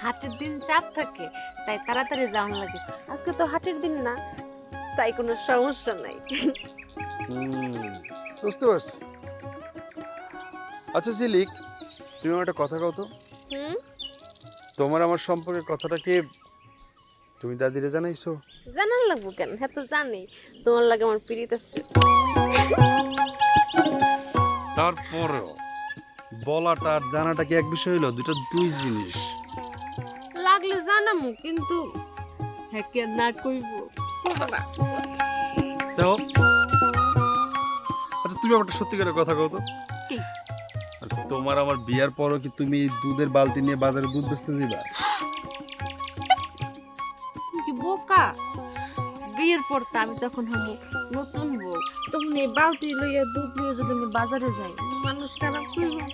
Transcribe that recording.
হাটের দিন চাপ থাকে, তাই তাড়াতাড়ি যাওয়ার লাগে। আজকে তো হাটের দিন না, তাই কোনো সমস্যা নাই। বুঝতে পারছি। আচ্ছা ঝিলিক, তুমি আমার একটা কথা কও তো, হুম, তোমার আমার সম্পর্কের কথাটা কি তুমি দাদিরে জানাইছো? জানার লাগবো কেন? হ্যাঁ তো জানি তোমার লাগে আমার পিরিত আছে। তারপরেও বলাটা আর জানাটা কি এক বিষয় হইলো? দুটো দুই জিনিস। লাগলে জানামু, কিন্তু হ্যাঁ কে না কইব কইবো না। দেখো, আচ্ছা তুমি আমার একটা সত্যিকারের কথা কও তো, কি? আচ্ছা, তোমার আমার বিয়ার পরও কি তুমি দুধের বালতি নিয়ে বাজারে দুধ বেচতে দিবা? তুমি কি বোকা? বিয়ের পর তো আমি তখন হবো নতুন বউ, তখন এই বালতি লইয়া দুধ লইয়া যদি আমি বাজারে যাই, মানুষ খারাপ কইব না?